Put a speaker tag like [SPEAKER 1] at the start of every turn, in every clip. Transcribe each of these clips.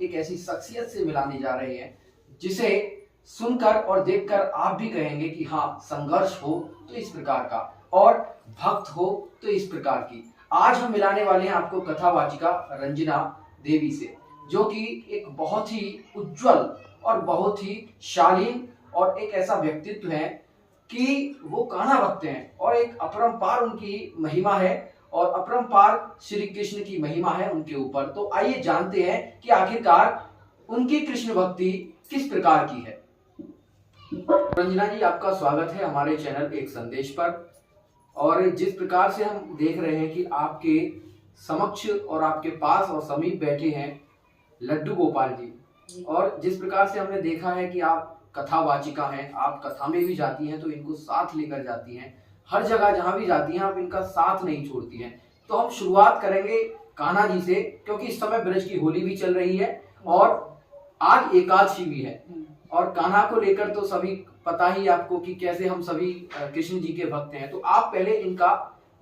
[SPEAKER 1] एक ऐसी शख्सियत से मिलाने जा रहे हैं जिसे सुनकर और देखकर आप भी कहेंगे कि हाँ, संघर्ष हो तो इस प्रकार का और भक्त हो तो इस प्रकार की। आज हम मिलाने वाले हैं आपको कथावाचिका रंजना देवी से, जो कि एक बहुत ही उज्जवल और बहुत ही शालीन और एक ऐसा व्यक्तित्व है कि वो कान्हा भक्त हैं और एक अपरंपार उनकी महिमा है और अपरंपार श्री कृष्ण की महिमा है उनके ऊपर। तो आइए जानते हैं कि आखिरकार उनकी कृष्ण भक्ति किस प्रकार की है। रंजना जी, आपका स्वागत है हमारे चैनल एक संदेश पर। और जिस प्रकार से हम देख रहे हैं कि आपके समक्ष और आपके पास और समीप बैठे हैं लड्डू गोपाल जी, और जिस प्रकार से हमने देखा है कि आप कथावाचिका हैं, आप कथा में भी जाती हैं तो इनको साथ लेकर जाती हैं, हर जगह जहां भी जाती हैं आप इनका साथ नहीं छोड़ती हैं। तो हम शुरुआत करेंगे कान्हा जी से, क्योंकि इस समय ब्रज की होली भी चल रही है और आज एकादशी भी है और कान्हा को लेकर तो सभी पता ही आपको कि कैसे हम सभी कृष्ण जी के भक्त हैं। तो आप पहले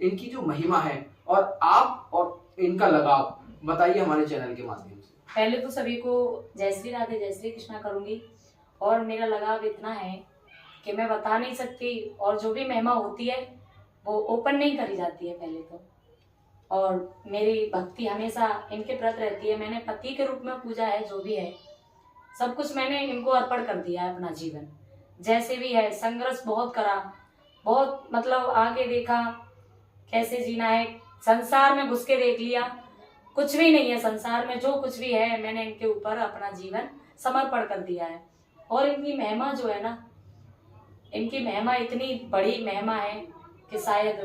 [SPEAKER 1] इनकी जो महिमा है और आप और इनका लगाव बताइए हमारे चैनल के माध्यम से।
[SPEAKER 2] पहले तो सभी को जय श्री राधे जय श्री कृष्णा करूंगी। और मेरा लगाव इतना है कि मैं बता नहीं सकती, और जो भी महिमा होती है वो ओपन नहीं करी जाती है पहले तो। और मेरी भक्ति हमेशा इनके प्रति रहती है। मैंने पति के रूप में पूजा है, जो भी है सब कुछ मैंने इनको अर्पण कर दिया है। अपना जीवन जैसे भी है, संघर्ष बहुत करा, बहुत मतलब आगे देखा कैसे जीना है, संसार में घुस के देख लिया, कुछ भी नहीं है संसार में। जो कुछ भी है मैंने इनके ऊपर अपना जीवन समर्पण कर दिया है। और इनकी महिमा जो है ना, इनकी महिमा इतनी बड़ी महिमा है कि शायद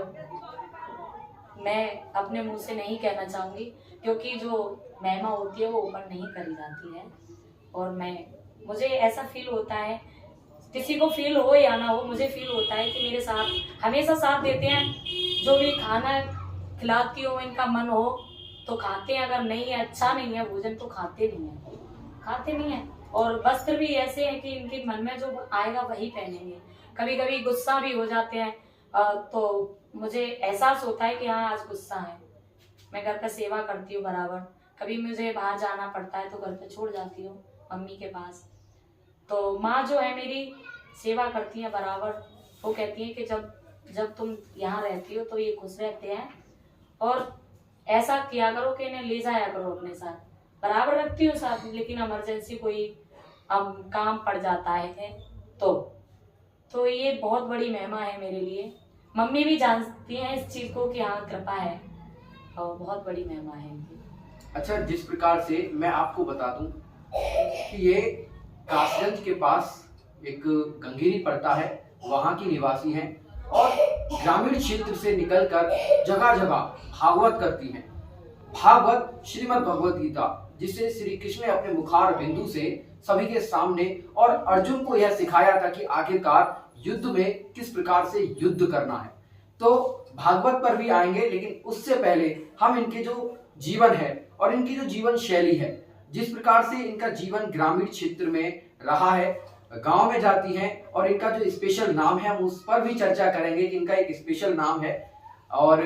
[SPEAKER 2] मैं अपने मुंह से नहीं कहना चाहूंगी, क्योंकि जो महिमा होती है वो ओपन नहीं करी जाती है। और मुझे ऐसा फील होता है, किसी को फील हो या ना हो, मुझे फील होता है कि मेरे साथ हमेशा साथ देते हैं। जो भी खाना खिलाती हूँ, इनका मन हो तो खाते हैं, अगर नहीं है, अच्छा नहीं है भोजन तो खाते नहीं है। और वस्त्र भी ऐसे हैं कि इनके मन में जो आएगा वही पहनेंगे। कभी कभी गुस्सा भी हो जाते हैं तो मुझे एहसास होता है कि हाँ आज गुस्सा है। मैं घर पर सेवा करती हूँ बराबर। कभी मुझे बाहर जाना पड़ता है तो घर पे छोड़ जाती हूँ मम्मी के पास। तो माँ जो है मेरी सेवा करती है बराबर। वो कहती है कि जब तुम यहाँ रहती हो तो ये खुश रहते हैं, और ऐसा किया करो कि इन्हें ले जाया करो अपने साथ। बराबर रखती हूँ साथ, लेकिन इमरजेंसी कोई काम पड़ जाता है तो ये बहुत बड़ी महिमा है मेरे लिए। मम्मी भी जानती हैं इस चीज को कि हाँ कृपा है, और बहुत बड़ी महिमा है इनकी।
[SPEAKER 1] अच्छा, जिस प्रकार से मैं आपको बता दूं कि ये कासगंज के पास एक गंगेरी पड़ता है, वहां की निवासी हैं और ग्रामीण क्षेत्र से निकलकर जगह जगह भागवत करती हैं। भागवत श्रीमद् भगवत गीता, जिसे श्री कृष्ण ने अपने मुखार बिंदु से सभी के सामने और अर्जुन को यह सिखाया था कि आखिरकार युद्ध में किस प्रकार से युद्ध करना है। तो भागवत पर भी आएंगे, लेकिन उससे पहले हम इनके जो जीवन है और इनकी जो जीवन शैली है, जिस प्रकार से इनका जीवन ग्रामीण क्षेत्र में रहा है, गांव में जाती हैं और इनका जो स्पेशल नाम है हम उस पर भी चर्चा करेंगे कि इनका एक स्पेशल नाम है। और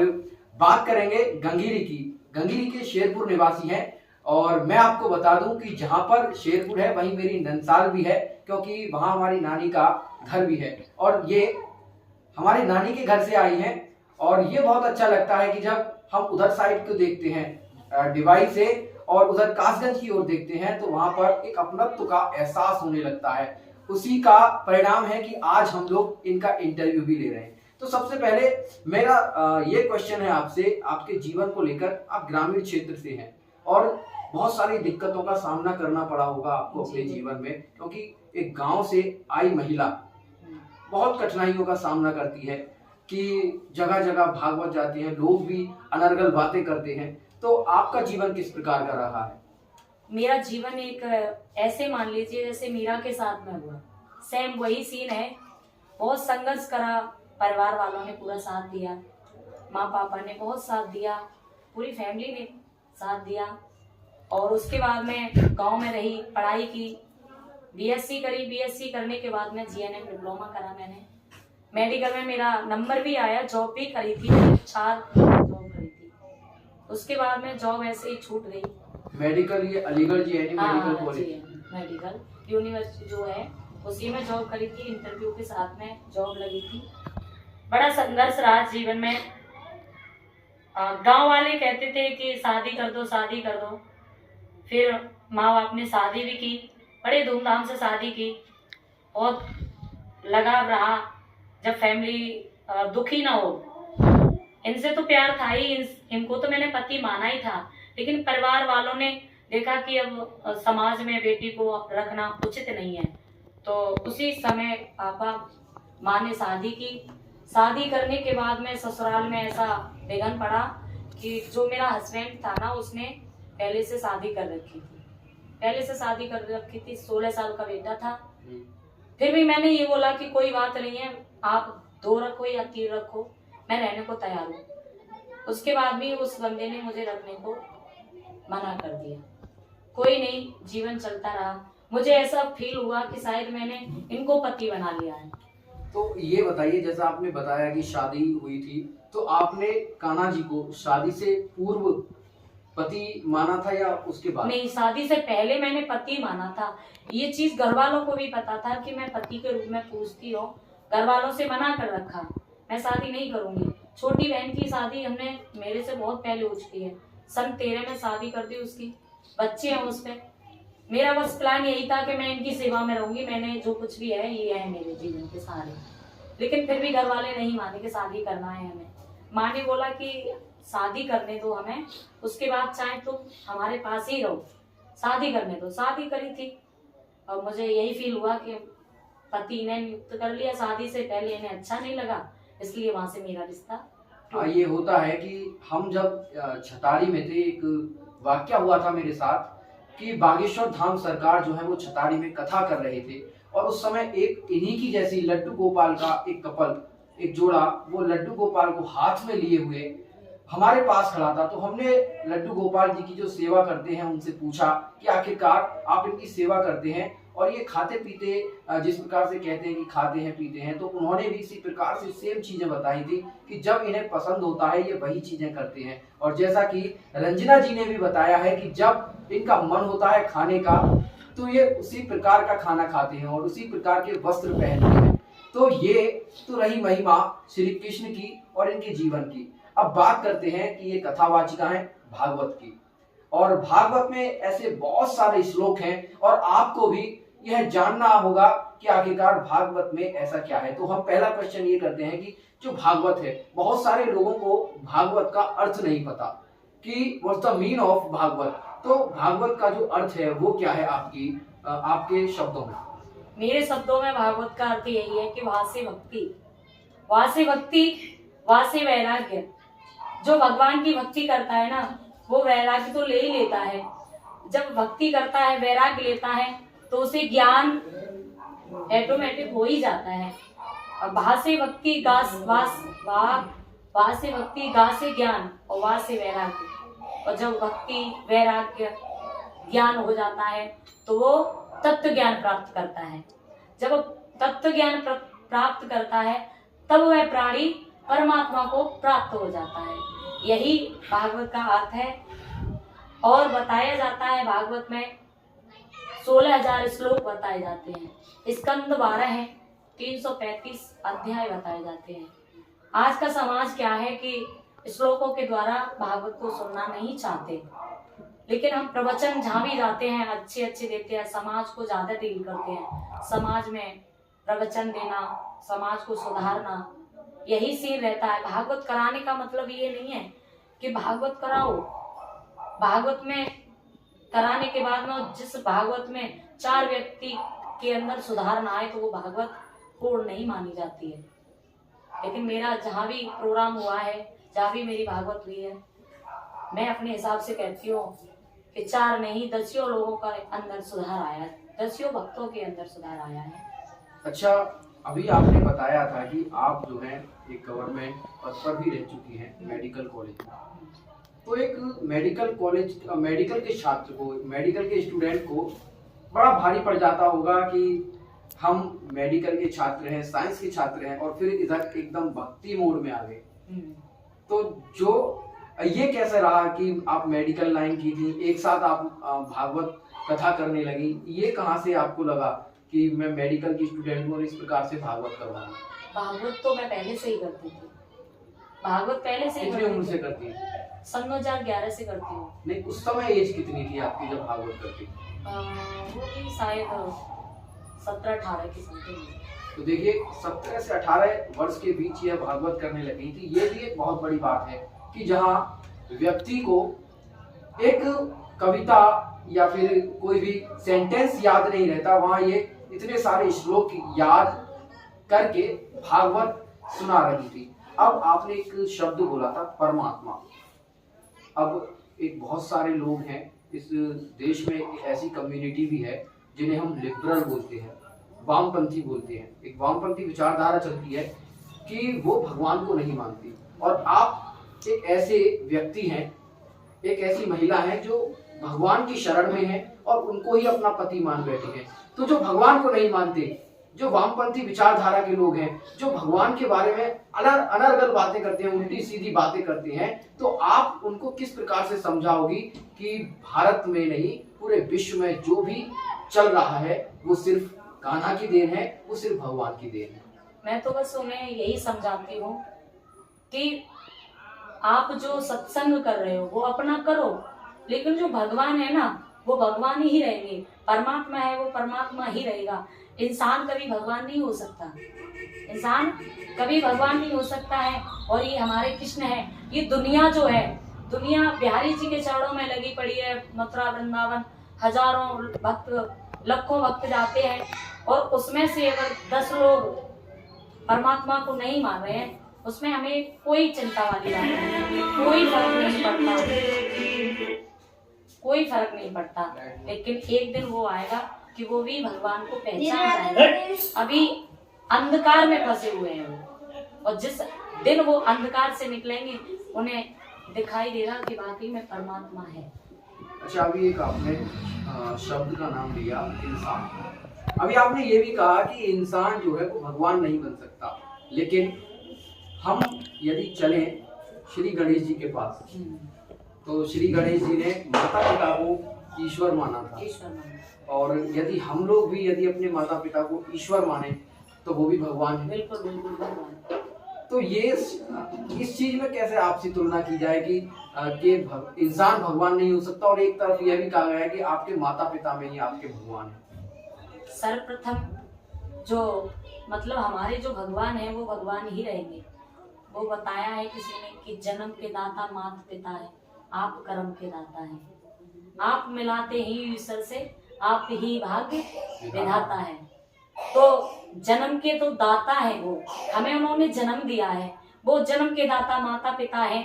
[SPEAKER 1] बात करेंगे गंगेरी की। गंगेरी के शेरपुर निवासी हैं, और मैं आपको बता दूं कि जहां पर शेरपुर है वहीं मेरी नंसाल भी है, क्योंकि वहां हमारी नानी का घर भी है। और ये हमारी नानी के घर से आई हैं, और ये बहुत अच्छा लगता है कि जब हम उधर साइड को देखते हैं डिवाई से और उधर कासगंज की ओर देखते हैं तो वहां पर एक अपनत्व का एहसास होने लगता है। उसी का परिणाम है कि आज हम लोग इनका इंटरव्यू भी ले रहे हैं। तो सबसे पहले मेरा ये क्वेश्चन है आपसे, आपके जीवन को लेकर। आप ग्रामीण क्षेत्र से हैं और बहुत सारी दिक्कतों का सामना करना पड़ा होगा आपको अपने जीवन में, क्योंकि एक गांव से आई महिला बहुत कठिनाइयों का सामना करती है कि जगह जगह भागवत जाती है, लोग भी अनर्गल बातें करते हैं। तो आपका जीवन किस प्रकार का रहा है?
[SPEAKER 2] मेरा जीवन एक ऐसे मान लीजिए जैसे मीरा के साथ में हुआ, सेम वही सीन है। बहुत संघर्ष करा, परिवार वालों ने पूरा साथ दिया, माँ पापा ने बहुत साथ दिया, पूरी फैमिली ने साथ दिया। और उसके बाद मैं गांव में रही, पढ़ाई की, बीएससी करी। बीएससी करने के बाद में जीएनएम डिप्लोमा करा मैंने। मेडिकल में मेरा नंबर भी आया, जॉब भी करी थी, 4 जॉब करी थी। उसके बाद में जॉब ऐसे ही छूट गई।
[SPEAKER 1] मेडिकल, ये Aligarh GNU medical college,
[SPEAKER 2] medical university जो है उसी में जॉब करी थी। इंटरव्यू के साथ में जॉब लगी थी। बड़ा संघर्ष रहा जीवन में। गांव वाले कहते थे कि शादी कर दो, शादी कर दो। फिर माँ बाप ने शादी भी की, बड़े धूमधाम से शादी की। बहुत लगाव रहा। जब फैमिली दुखी ना हो, इनसे तो प्यार था ही, इनको तो मैंने पति माना ही था, लेकिन परिवार वालों ने देखा कि अब समाज में बेटी को रखना उचित नहीं है, तो उसी समय पापा माँ ने शादी की। शादी करने के बाद में ससुराल में ऐसा विघन पड़ा कि जो मेरा हस्बैंड था ना, उसने पहले से शादी कर रखी थी। 16 साल का बेटा था। फिर भी मैंने ये बोला कि कोई बात नहीं है, आप 2 रखो या 3 रखो, मैं रहने को तैयार हूँ। उसके बाद भी उस बंदे ने मुझे रखने को मना कर दिया। कोई नहीं, जीवन चलता रहा। मुझे ऐसा फील हुआ कि शायद मैंने इनको पति बना लिया है।
[SPEAKER 1] तो ये बताइए, जैसा आपने बताया कि शादी हुई थी, तो आपने कान्हा जी को शादी से पूर्व पति माना था या उसके बाद?
[SPEAKER 2] नहीं, शादी से पहले मैंने पति माना था। ये चीज घर वालों को भी पता था कि मैं पति के रूप में पूछती हूँ। घर वालों से मना कर रखा, मैं शादी नहीं करूंगी। छोटी बहन की शादी हमने मेरे से बहुत पहले हो चुकी है। सन 13 में शादी कर दी उसकी, बच्चे हैं उस पे। मेरा बस प्लान यही था कि मैं इनकी सेवा में रहूंगी। मैंने जो कुछ भी है ये है मेरे जीवन के सहारे। लेकिन फिर भी घर वाले नहीं माने कि शादी करना है हमें। माँ ने बोला कि शादी करने दो हमें, उसके बाद चाहे तुम हमारे पास ही रहो, शादी करने दो। शादी करी थी और मुझे यही फील हुआ कि पति ने नियुक्त कर लिया। शादी से पहले इन्हें अच्छा नहीं लगा, इसलिए वहां से मेरा रिश्ता।
[SPEAKER 1] ये होता है कि हम जब छतारी में थे, एक वाकया हुआ था मेरे साथ कि बागेश्वर धाम सरकार जो है वो छतारी में कथा कर रहे थे, और उस समय एक इन्हीं की जैसी लड्डू गोपाल का एक कपल, एक जोड़ा, वो लड्डू गोपाल को हाथ में लिए हुए हमारे पास खड़ा था। तो हमने लड्डू गोपाल जी की जो सेवा करते हैं उनसे पूछा कि आखिरकार आप इनकी सेवा करते हैं और ये खाते पीते जिस प्रकार से कहते हैं कि खाते हैं पीते हैं, तो उन्होंने भी इसी प्रकार से सेम चीजें बताई थी कि जब इन्हें पसंद होता है ये वही चीजें करते हैं। और जैसा कि रंजना जी ने भी बताया है कि जब इनका मन होता है खाने का, तो ये उसी प्रकार का खाना खाते हैं और उसी प्रकार के वस्त्र पहनते हैं। तो ये तो रही महिमा श्री कृष्ण की और इनके जीवन की। अब बात करते हैं कि ये कथावाचिका है भागवत की, और भागवत में ऐसे बहुत सारे श्लोक हैं और आपको भी यह जानना होगा कि आखिरकार भागवत में ऐसा क्या है। तो हम पहला क्वेश्चन ये करते हैं कि जो भागवत है, बहुत सारे लोगों को भागवत का अर्थ नहीं पता कि what's the mean of Bhagavat. तो भागवत का जो अर्थ है वो क्या है आपके शब्दों में?
[SPEAKER 2] मेरे शब्दों में भागवत का अर्थ यही है कि वासे भक्ति, वासे भक्ति, वासे वैराग्य। जो भगवान की भक्ति करता है ना, वो वैराग्य तो ले ही लेता है। जब भक्ति करता है, वैराग्य लेता है, तो उसे ज्ञान ऑटोमेटिक हो ही जाता है। और भासे भक्ति भासे भक्ति गासे ज्ञान और वासे वैराग्य। और जब भक्ति वैराग्य ज्ञान हो जाता है तो वो तत्व ज्ञान प्राप्त करता है। जब वो तत्व ज्ञान प्राप्त करता है तब वह प्राणी परमात्मा को प्राप्त हो जाता है। यही भागवत का अर्थ है। और बताया जाता है भागवत में 16,000 श्लोक बताए जाते हैं। स्कंद 12 है, 335 अध्याय बताए जाते हैं। आज का समाज क्या है कि श्लोकों के द्वारा भागवत को सुनना नहीं चाहते, लेकिन हम प्रवचन जहाँ भी जाते हैं अच्छे देते हैं, समाज को ज्यादा डील करते हैं। समाज में प्रवचन देना, समाज को सुधारना, यही सीन रहता है। भागवत कराने का मतलब ये नहीं है कि भागवत कराओ। भागवत में कराने के बाद में जिस भागवत में 4 व्यक्ति के अंदर सुधार ना आए तो वो भागवत पूर्ण नहीं मानी जाती है। लेकिन मेरा जहाँ भी प्रोग्राम हुआ है, जहाँ भी मेरी भागवत हुई है, मैं अपने हिसाब से कहती हूँ कि 4 नहीं 10 लोगों का अंदर सुधार आया है, 10 भक्तों के अंदर सुधार आया है।
[SPEAKER 1] अच्छा, अभी आपने बताया था कि आप जो है एक गवर्नमेंट पद पर भी रह चुकी हैं मेडिकल कॉलेज में। तो एक मेडिकल के छात्र को, मेडिकल के स्टूडेंट को बड़ा भारी पड़ जाता होगा कि हम मेडिकल के छात्र हैं, साइंस के छात्र हैं और फिर इधर एकदम भक्ति मोड में आ गए। तो जो ये कैसे रहा कि आप मेडिकल लाइन की थी, एक साथ आप भागवत कथा करने लगी, ये कहाँ से आपको लगा कि मैं मेडिकल की स्टूडेंट हूँ और इस प्रकार से भागवत करवाऊँ?
[SPEAKER 2] भागवत तो मैं पहले से ही करती थी, भागवत पहले से ही
[SPEAKER 1] कितनी उम्र
[SPEAKER 2] करती
[SPEAKER 1] से
[SPEAKER 2] थी।
[SPEAKER 1] करती है?
[SPEAKER 2] सन 2011 से करती हूँ।
[SPEAKER 1] नहीं, उस समय एज कितनी थी आपकी जब भागवत करती?
[SPEAKER 2] वो भी शायद 17-18 की समथिंग।
[SPEAKER 1] तो देखिए 17 से 18 वर्ष के बीच यह भागवत करने लगी थी। ये भी एक बहुत बड़ी बात है कि जहाँ व्यक्ति को एक कविता या फिर कोई भी सेंटेंस याद नहीं रहता, वहाँ ये इतने सारे श्लोक याद करके भागवत सुना रही थी। अब आपने एक शब्द बोला था परमात्मा। अब एक बहुत सारे लोग हैं इस देश में, एक ऐसी कम्युनिटी भी है जिन्हें हम लिबरल बोलते हैं, वामपंथी बोलते हैं। एक वामपंथी विचारधारा चलती है कि वो भगवान को नहीं मानती, और आप एक ऐसे व्यक्ति हैं, एक ऐसी महिला है जो भगवान की शरण में है और उनको ही अपना पति मान बैठी है। तो जो भगवान को नहीं मानते, जो वामपंथी विचारधारा के लोग हैं, जो भगवान के बारे में अनर्गल बातें करते हैं, उल्टी सीधी बातें करते हैं, तो आप उनको किस प्रकार से समझाओगी कि भारत में नहीं पूरे विश्व में जो भी चल रहा है वो सिर्फ कान्हा की देन है, वो सिर्फ भगवान की देन है?
[SPEAKER 2] मैं तो बस उन्हें यही समझाती हूँ कि आप जो सत्संग कर रहे हो वो अपना करो, लेकिन जो भगवान है ना वो भगवान ही रहेंगे, परमात्मा है वो परमात्मा ही रहेगा। इंसान कभी भगवान नहीं हो सकता, इंसान कभी भगवान नहीं हो सकता है। और ये हमारे कृष्ण है, ये दुनिया जो है, दुनिया बिहारी जी के चरणों में लगी पड़ी है। मथुरा वृंदावन हजारों भक्त, लाखों भक्त जाते हैं, और उसमें से अगर 10 लोग परमात्मा को नहीं मान रहे हैं, उसमें हमें कोई चिंता वाली बात नहीं, कोई फर्क नहीं पड़ता, कोई फर्क नहीं पड़ता। लेकिन एक दिन वो आएगा कि वो भी भगवान को पहचान जाएंगे। अभी अंधकार में फंसे हुए हैं वो, और जिस दिन वो अंधकार से निकलेंगे उन्हें दिखाई देगा कि वाकई में परमात्मा है।
[SPEAKER 1] अच्छा, अभी एक आपने शब्द का नाम लिया इंसान। अभी आपने ये भी कहा कि इंसान जो है वो भगवान नहीं बन सकता, लेकिन हम यदि चलें श्री गणेश जी के पास, तो श्री गणेश जी ने माता पिता को ईश्वर माना था,
[SPEAKER 2] ईश्वर माना।
[SPEAKER 1] और यदि हम लोग भी यदि अपने माता पिता को ईश्वर माने तो वो भी भगवान है।
[SPEAKER 2] बिल्कुल बिल्कुल भगवान।
[SPEAKER 1] तो ये इस चीज में कैसे आपसी तुलना की जाए कि इंसान भगवान नहीं हो सकता, और एक तरफ यह भी कहा गया है कि आपके माता पिता में ही आपके भगवान है?
[SPEAKER 2] सर्वप्रथम जो मतलब हमारे जो भगवान है वो भगवान ही रहेंगे। वो बताया है किसी ने कि जन्म के दाता माता पिता है, आप कर्म के दाता है, आप मिलाते ही ईश्वर से, आप ही भाग्य विधाता है। तो जन्म के तो दाता है वो, हमें उन्होंने जन्म दिया है, वो जन्म के दाता माता पिता है,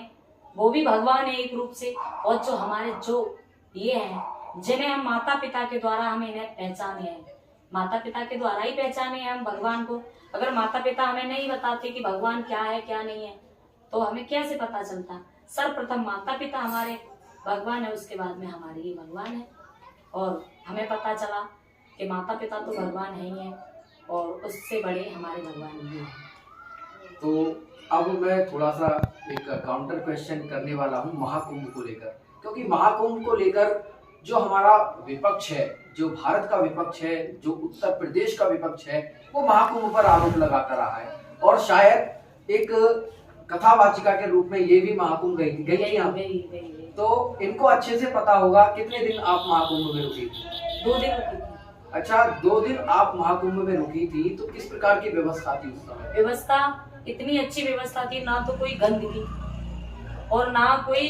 [SPEAKER 2] वो भी भगवान है एक रूप से। और जो हमारे जो ये हैं जिन्हें हम माता पिता के द्वारा हमें इन्हें पहचाने हैं, माता पिता के द्वारा ही पहचाने हैं हम भगवान को। अगर माता पिता हमें नहीं बताते कि भगवान क्या है क्या नहीं है, तो हमें कैसे पता चलता? सर्वप्रथम माता पिता हमारे भगवान है, उसके बाद में हमारे ही भगवान है। और हमें पता चला कि माता पिता तो भगवान है ही है, और उससे बड़े हमारे भगवान ही हैं।
[SPEAKER 1] तो अब मैं थोड़ा सा एक काउंटर क्वेश्चन करने वाला हूँ महाकुंभ को लेकर, क्योंकि महाकुंभ को लेकर जो हमारा विपक्ष है, जो भारत का विपक्ष है, जो उत्तर प्रदेश का विपक्ष है, वो महाकुंभ पर आरोप लगाता रहा है, और शायद एक कथावाचिका के रूप में ये भी महाकुंभ गई थी आप। तो इनको अच्छे से पता होगा कितने दिन आप महाकुंभ में रुकी थी?
[SPEAKER 2] 2 दिन रुकी थी।
[SPEAKER 1] अच्छा, 2 दिन आप महाकुंभ में रुकी थी, तो किस प्रकार की व्यवस्था थी उस समय?
[SPEAKER 2] व्यवस्था इतनी अच्छी व्यवस्था थी, ना तो कोई गंदगी और ना कोई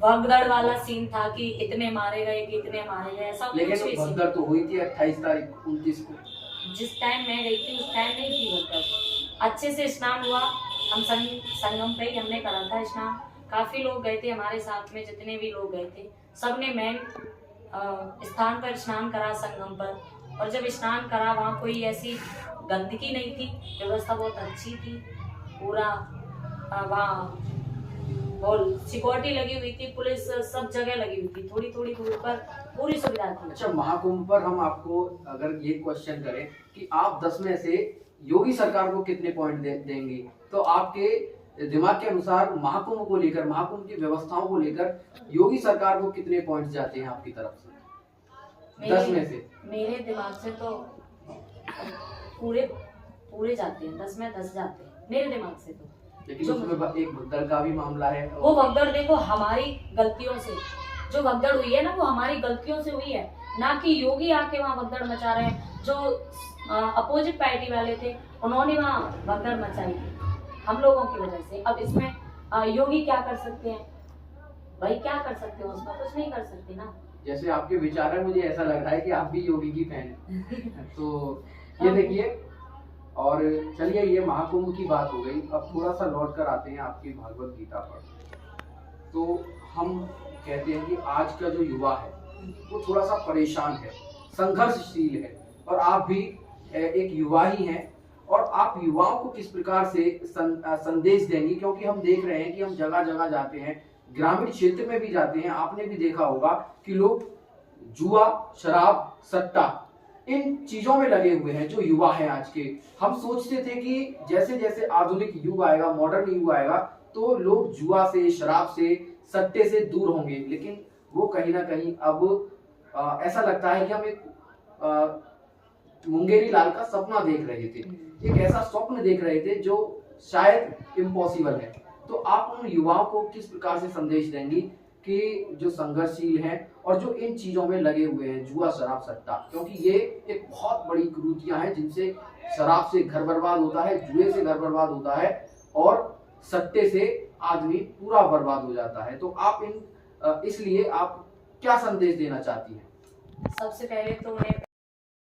[SPEAKER 2] भगदड़ वाला सीन था कि इतने मारे गए कि इतने मारे गए, ऐसा कुछ भी
[SPEAKER 1] लेकिन भगदड़ तो हुई थी 28 तारीख 29 को।
[SPEAKER 2] जिस टाइम मैं गई थी उस टाइम नहीं थी भगदड़। अच्छे से स्नान हुआ, हम संगम पे ही हमने करा था स्नान। काफी लोग गए थे हमारे साथ में, जितने भी लोग गए थे सबने मेन स्थान पर स्नान करा संगम पर। और जब स्नान करा वहाँ कोई ऐसी गंदगी नहीं थी, व्यवस्था बहुत अच्छी थी। पूरा वहाँ और सिक्योरिटी लगी हुई थी, पुलिस सब जगह लगी हुई थी, थोड़ी थोड़ी दूर पर पूरी सुविधा थी।
[SPEAKER 1] अच्छा, महाकुंभ पर हम आपको अगर ये क्वेश्चन करें कि आप 10 में से योगी सरकार को कितने पॉइंट देंगे, तो आपके दिमाग के अनुसार महाकुंभ को लेकर, महाकुंभ की व्यवस्थाओं को लेकर योगी सरकार को कितने पॉइंट्स जाते हैं आपकी तरफ से? 10 में से?
[SPEAKER 2] मेरे दिमाग से तो पूरे पूरे जाते हैं, 10 में 10 जाते हैं मेरे दिमाग से तो।
[SPEAKER 1] लेकिन उसमें एक भगदड़ का भी मामला है।
[SPEAKER 2] वो भगदड़ देखो हमारी गलतियों से, जो भगदड़ हुई है ना वो हमारी गलतियों से हुई है, ना कि योगी आके वहाँ भगदड़ मचा रहे हैं। जो अपोजिट पार्टी वाले थे उन्होंने वहाँ भगदड़ मचाई हम लोगों की वजह से। अब इसमें योगी क्या कर सकते हैं भाई, क्या कर सकते हो उसमें? कुछ नहीं कर सकते ना।
[SPEAKER 1] जैसे आपके विचार है, मुझे ऐसा लग रहा है कि आप भी योगी की फैन हैं। तो ये देखिए, और चलिए ये महाकुंभ की बात हो गई, अब थोड़ा सा लौट कर आते हैं आपकी भागवत गीता पर। तो हम कहते हैं कि आज का जो युवा है वो थोड़ा सा परेशान है, संघर्षशील है, और आप भी एक युवा ही हैं, और आप युवाओं को किस प्रकार से संदेश देंगी? क्योंकि हम देख रहे हैं कि हम जगह जगह जाते हैं, ग्रामीण क्षेत्र में भी जाते हैं, आपने भी देखा होगा कि लोग जुआ, शराब, सट्टा, इन चीजों में लगे हुए हैं। जो युवा हैं आज के, हम सोचते थे कि जैसे जैसे आधुनिक युग आएगा, मॉडर्न युग आएगा, तो लोग जुआ से, शराब से, सट्टे से दूर होंगे, लेकिन वो कहीं ना कहीं अब ऐसा लगता है कि हम एक मुंगेरी लाल का सपना देख रहे थे, एक ऐसा स्वप्न देख रहे थे जो शायद इम्पॉसिबल है। तो आप उन युवाओं को किस प्रकार से संदेश देंगी कि जो संघर्षशील हैं और जो इन चीजों में लगे हुए हैं, जुआ, शराब, सट्टा, क्योंकि ये एक बहुत बड़ी कुरीतियां हैं जिनसे शराब से घर बर्बाद होता है, जुए से घर बर्बाद होता है, और सट्टे से आदमी पूरा बर्बाद हो जाता है। तो आप इसलिए आप क्या संदेश देना चाहती हैं?
[SPEAKER 2] सबसे पहले तो उन्हें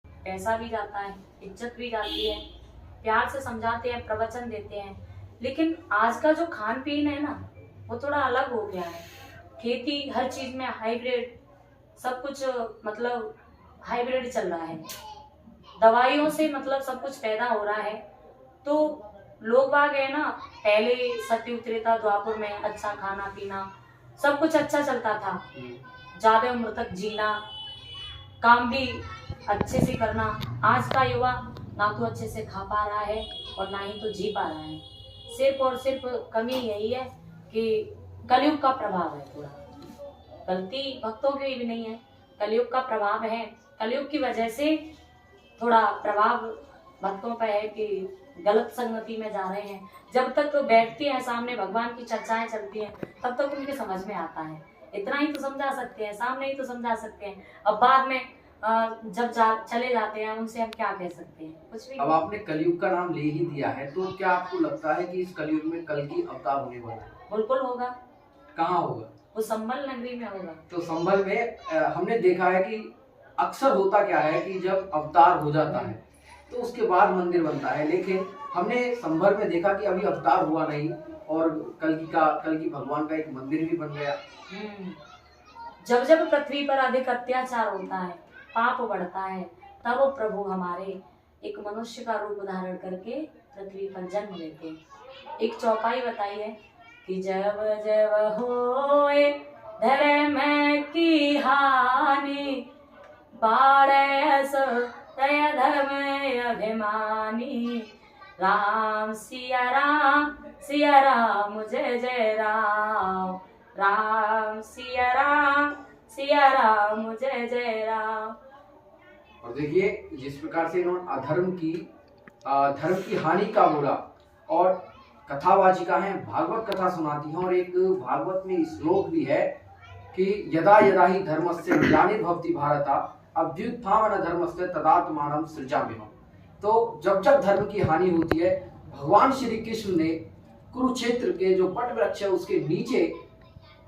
[SPEAKER 2] पैसा भी जाता है, इज्जत भी जाती है, प्यार से समझाते हैं, प्रवचन देते हैं, लेकिन आज का जो खान पीन है ना वो थोड़ा अलग हो गया है। खेती हर चीज में हाइब्रिड, सब कुछ मतलब हाइब्रिड चल रहा है, दवाइयों से मतलब सब कुछ पैदा हो रहा है। तो लोग बाग है ना, पहले सत्युग त्रेता द्वापर में अच्छा खाना पीना सब कुछ अच्छा चलता था, ज्यादा उम्र तक जीना, काम भी अच्छे से करना। आज का युवा ना तो अच्छे से खा पा रहा है और ना ही तो जी पा रहा है। सिर्फ और सिर्फ कमी यही है कि कलयुग का प्रभाव है। थोड़ा गलती भक्तों की भी नहीं है, कलयुग का प्रभाव है। कलयुग की वजह से थोड़ा प्रभाव भक्तों पर है कि गलत संगति में जा रहे हैं। जब तक तो बैठते हैं सामने भगवान की चर्चाएं चलती हैं तब तक उनके समझ में आता है। इतना ही तो समझा सकते हैं, सामने ही तो समझा सकते हैं। अब बाद में जब चले जाते हैं उनसे हम क्या कह सकते हैं? कुछ भी।
[SPEAKER 1] अब आपने कलयुग का नाम ले ही दिया है, तो क्या आपको लगता है कि इस कलयुग में कल की अवतार होने वाला है?
[SPEAKER 2] बिल्कुल होगा।
[SPEAKER 1] कहाँ होगा?
[SPEAKER 2] वो संभल नगरी में होगा।
[SPEAKER 1] तो संभल में हमने देखा है कि अक्सर होता क्या है कि जब अवतार हो जाता है तो उसके बाद मंदिर बनता है, लेकिन हमने संभल में देखा कि अभी अवतार हुआ नहीं और कल की भगवान का एक मंदिर भी बन गया।
[SPEAKER 2] जब जब पृथ्वी पर अधिक अत्याचार होता है, पाप बढ़ता है, तब वो प्रभु हमारे एक मनुष्य का रूप धारण करके पृथ्वी पर जन्म लेते हैं। एक चौपाई बताई है कि जब जब होए धर्म की हानि, बारस दया धर्म अभिमानी, राम सिया राम जय जय राम, राम सिया राम जय जय राम।
[SPEAKER 1] और देखिए जिस प्रकार से इन्होंने धर्म की हानि का बोला, और कथावाचिका है, भागवत कथा सुनाती हैं, और एक भागवत में श्लोक भी है कि यदा यदा ही धर्मस्य ग्लानिर्भवति भारत अभ्युत्थान धर्मस्य तदात्मानं सृजाम्यहम्। तो जब जब धर्म की हानि होती है, भगवान श्री कृष्ण ने कुरुक्षेत्र के जो वट वृक्ष है उसके नीचे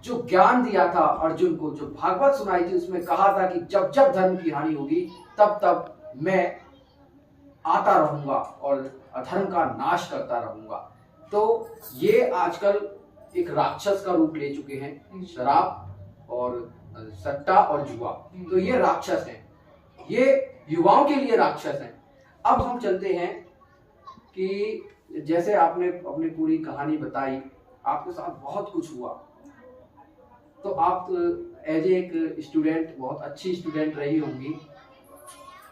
[SPEAKER 1] जो ज्ञान दिया था अर्जुन को, जो भागवत सुनाई थी, उसमें कहा था कि जब जब धर्म की हानि होगी तब तब मैं आता रहूंगा और अधर्म का नाश करता रहूंगा। तो ये आजकल एक राक्षस का रूप ले चुके हैं, शराब और सट्टा और जुआ। तो ये राक्षस हैं, ये युवाओं के लिए राक्षस हैं। अब हम चलते हैं कि जैसे आपने अपनी पूरी कहानी बताई, आपके साथ बहुत कुछ हुआ, तो आप एज एक स्टूडेंट बहुत अच्छी स्टूडेंट रही होंगी।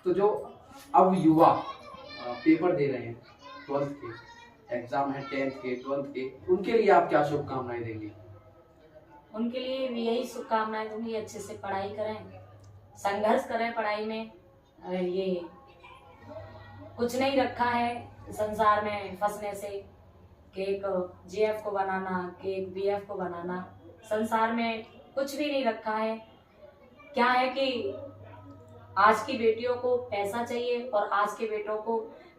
[SPEAKER 1] तो जो अब युवा पेपर दे रहे हैं 12th के, एग्जाम है 10th के 12th के, उनके लिए आप क्या शुभकामनाएं देंगे?
[SPEAKER 2] उनके लिए भी यही शुभकामनाएं दूंगी, अच्छे से पढ़ाई करें, संघर्ष करें पढ़ाई में। ये कुछ नहीं रखा है संसार में फंसने से कि एक जीएफ को बनाना, कि एक बीएफ को बनाना। संसार में कुछ भी नहीं रखा है। क्या है कि आज की बेटियों को पैसा चाहिए और आज के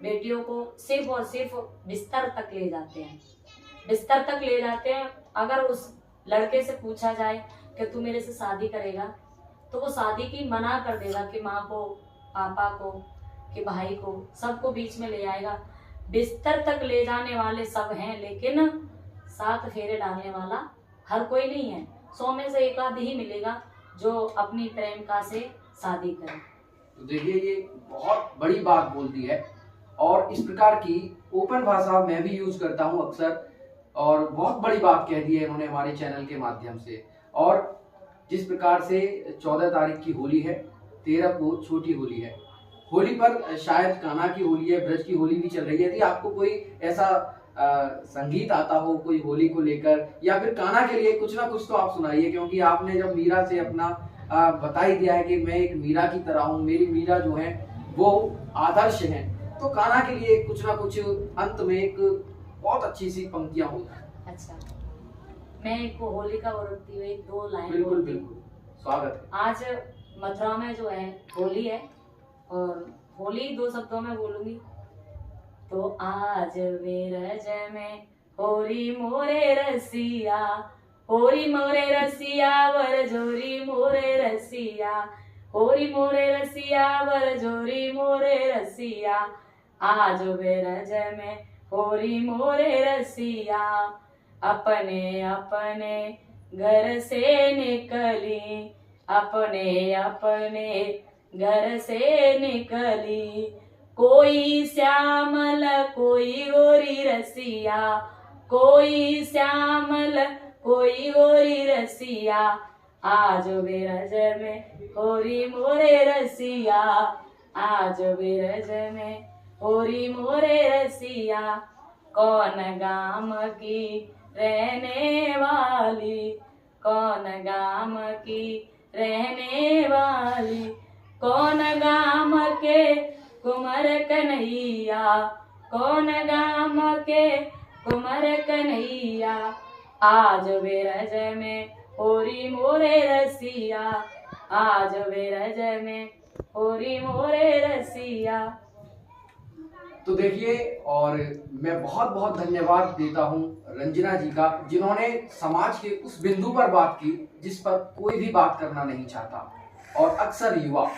[SPEAKER 2] बेटियों को सिर्फ और सिर्फ बिस्तर तक ले जाते हैं, बिस्तर तक ले जाते हैं। अगर उस लड़के से पूछा जाए कि तू मेरे से शादी करेगा, तो वो शादी की मना कर देगा कि माँ को, पापा को, कि भाई को, सबको बीच में ले आएगा। बिस्तर तक ले जाने वाले सब हैं, लेकिन 7 फेरे डालने वाला हर कोई नहीं है। 100 में से एक आध ही मिलेगा जो अपनी प्रेमिका से शादी करे।
[SPEAKER 1] तो देखिए, ये बहुत बड़ी बात बोल दी है और इस प्रकार की ओपन भाषा मैं भी यूज करता हूँ अक्सर, और बहुत बड़ी बात कह दी है इन्होंने हमारे चैनल के माध्यम से। और जिस प्रकार से 14 तारीख की होली है, 13 को छोटी होली है, होली पर शायद कान्हा की होली है, ब्रज की होली भी चल रही है। यदि आपको कोई ऐसा संगीत आता हो कोई होली को लेकर, या फिर कान्हा के लिए कुछ ना कुछ तो आप सुनाइए, क्योंकि आपने जब मीरा से अपना बता ही दिया है कि मैं एक मीरा की तरह हूँ, मेरी मीरा जो है वो आदर्श है, तो कान्हा के लिए कुछ ना कुछ अंत में एक बहुत अच्छी सी पंक्तियां हो जाए।
[SPEAKER 2] अच्छा, मैं एक होली का रखती हुई 2 लाइन।
[SPEAKER 1] बिल्कुल बिल्कुल, स्वागत है।
[SPEAKER 2] आज मथुरा में जो है होली है, और होली 2 शब्दों में बोलूंगी। तो आज विरज में होरी मोरे रसिया, होरी मोरे रसिया वर जोरी मोरे रसिया, होरी मोरे रसिया वर जोरी मोरे रसिया। आज विरज में होरी मोरे रसिया, अपने अपने घर से निकली, अपने अपने घर से निकली। कोई श्यामल कोई गोरी रसिया, कोई श्यामल कोई गोरी रसिया। आज बिरज में होरी मोरे रसिया, आज बिरज में होरी मोरे रसिया। कौन गाम की रहने वाली, कौन गाम की रहने वाली, कौन गाम के कुंवर कन्हैया, कौन गाम के कुंवर कन्हैया। आज बिरज में होरी मोरे रसिया, आज बिरज में होरी मोरे रसिया।
[SPEAKER 1] तो देखिए, और मैं बहुत बहुत धन्यवाद देता हूँ रंजना जी का, जिन्होंने समाज के उस बिंदु पर बात की जिस पर कोई भी बात करना नहीं चाहता, और अक्सर युवा।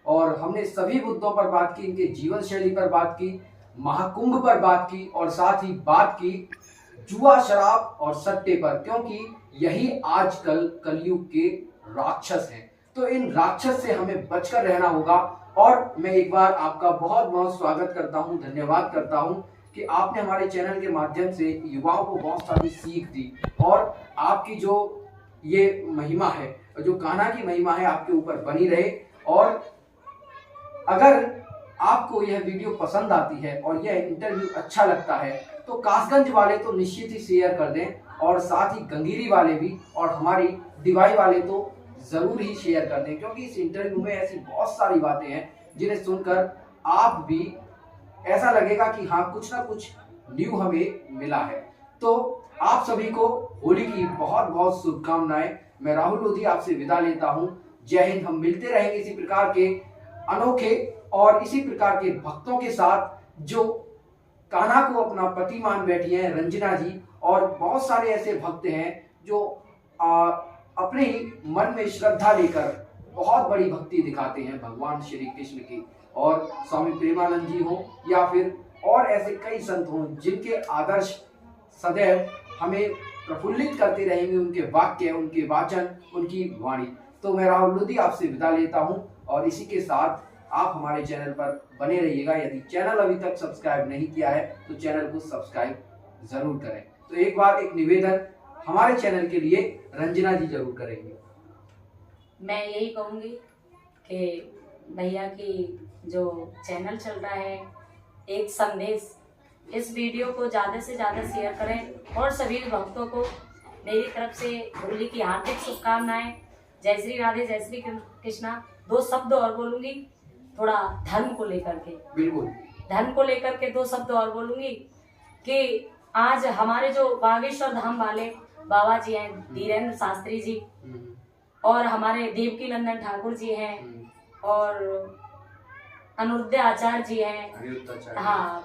[SPEAKER 1] और हमने सभी मुद्दों पर बात की, इनके जीवन शैली पर बात की, महाकुंभ पर बात की, और साथ ही बात की जुआ, शराब और सट्टे पर, क्योंकि यही आजकल कलयुग के राक्षस हैं। तो इन राक्षस से हमें बचकर रहना होगा। और मैं एक बार आपका बहुत बहुत स्वागत करता हूं, धन्यवाद करता हूं कि आपने हमारे चैनल के माध्यम से युवाओं को बहुत सारी सीख दी, और आपकी जो ये महिमा है, जो कान्हा की महिमा है, आपके ऊपर बनी रहे। और अगर आपको यह वीडियो पसंद आती है और यह इंटरव्यू अच्छा लगता है, तो कासगंज वाले तो निश्चित ही शेयर कर दें, और साथ ही गंगीरी वाले भी, और हमारी डिवाई वाले तो जरूर ही शेयर कर दें, क्योंकि इस इंटरव्यू में ऐसी बहुत सारी बातें हैं जिन्हें सुनकर आप भी ऐसा लगेगा कि हाँ, कुछ ना कुछ न्यू हमें मिला है। तो आप सभी को होली की बहुत बहुत शुभकामनाएं। मैं राहुल लोधी आपसे विदा लेता हूं। जय हिंद। हम मिलते रहेंगे इसी प्रकार के अनोखे और इसी प्रकार के भक्तों के साथ, जो कान्हा को अपना पति मान बैठी हैं, रंजना जी, और बहुत सारे ऐसे भक्त हैं जो अपने ही मन में श्रद्धा लेकर बहुत बड़ी भक्ति दिखाते हैं भगवान श्री कृष्ण की। और स्वामी प्रेमानंद जी हो, या फिर और ऐसे कई संत हों जिनके आदर्श सदैव हमें प्रफुल्लित करते रहेंगे, उनके वाक्य, उनके वाचन, उनकी वाणी। तो मैं राहुल लोधी आपसे विदा लेता हूं, और इसी के साथ आप हमारे चैनल पर बने रहिएगा। यदि चैनल अभी तक सब्सक्राइब नहीं किया है तो चैनल को सब्सक्राइब जरूर करें। तो एक बार एक निवेदन हमारे चैनल के लिए रंजना जी जरूर करेंगे।
[SPEAKER 2] मैं यही कहूँगी कि भैया की जो चैनल चल रहा है, एक संदेश, इस वीडियो को ज़्यादा से ज़्यादा शेयर करें और सभी भक्तों को मेरी तरफ से होली की हार्दिक शुभकामनाएं। जय श्री राधे, जय श्री कृष्णा। 2 शब्द और बोलूंगी, थोड़ा धर्म को लेकर के।
[SPEAKER 1] बिल्कुल।
[SPEAKER 2] धर्म को लेकर के 2 शब्द और बोलूंगी कि आज हमारे जो बागेश्वर धाम वाले बाबा जी हैं, धीरेन्द्र शास्त्री जी, और हमारे देवकी नंदन ठाकुर जी हैं, और अनुरुद्ध आचार्य जी हैं, हाँ,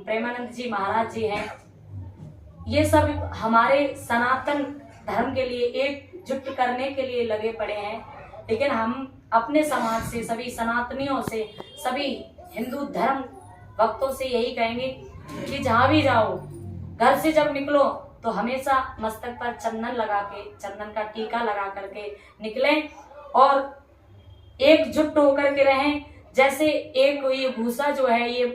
[SPEAKER 2] प्रेमानंद जी महाराज जी हैं। ये सब हमारे सनातन धर्म के लिए एकजुट करने के लिए लगे पड़े हैं। लेकिन हम अपने समाज से, सभी सनातनियों से, सभी हिंदू धर्म भक्तों से यही कहेंगे कि जहाँ भी जाओ, घर से जब निकलो तो हमेशा मस्तक पर चंदन लगा के, चंदन का टीका लगा करके निकलें और एकजुट होकर के रहें। जैसे एक ये भूसा जो है, ये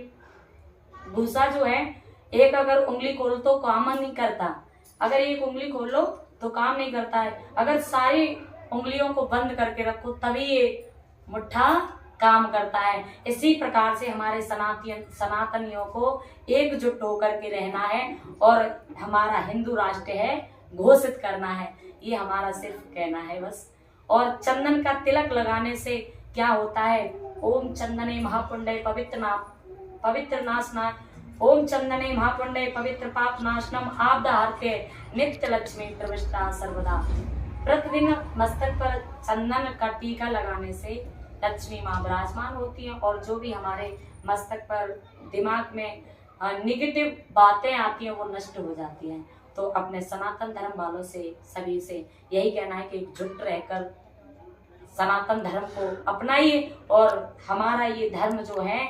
[SPEAKER 2] भूसा जो है, एक अगर उंगली खोलो तो काम नहीं करता, अगर एक उंगली खोलो तो काम नहीं करता है, अगर सारी उंगलियों को बंद करके रखो तभी ये मुट्ठा काम करता है। इसी प्रकार से हमारे सनातनियों को एकजुट होकर के रहना है और हमारा हिंदू राष्ट्र है घोषित करना है, ये हमारा सिर्फ कहना है बस। और चंदन का तिलक लगाने से क्या होता है? ओम चंदने महापुण्डे पवित्र नाशना, ओम चंदने महापुण्डे पवित्र पाप नाशनम आपदाहर्ते नित्य लक्ष्मी प्रविष्टा सर्वदा। प्रतिदिन मस्तक पर चंदन का टीका लगाने से लक्ष्मी माँ विराजमान होती हैं और जो भी हमारे मस्तक पर दिमाग में निगेटिव बातें आती हैं वो नष्ट हो जाती हैं। तो अपने सनातन धर्म वालों से, सभी से यही कहना है कि एकजुट रहकर सनातन धर्म को अपनाइए। और हमारा ये धर्म जो है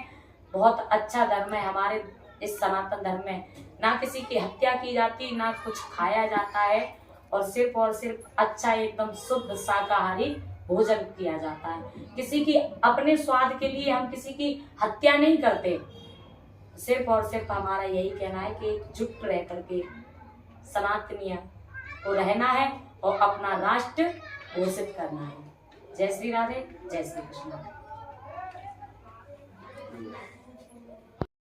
[SPEAKER 2] बहुत अच्छा धर्म है। हमारे इस सनातन धर्म में ना किसी की हत्या की जाती, ना कुछ खाया जाता है, और सिर्फ अच्छा एकदम शुद्ध शाकाहारी भोजन किया जाता है। किसी की अपने स्वाद के लिए हम किसी की हत्या नहीं करते। सिर्फ और सिर्फ हमारा यही कहना है कि एकजुट रह करके सनातनीय को रहना है और अपना राष्ट्र घोषित करना है। जय श्री राधे, जय श्री कृष्ण।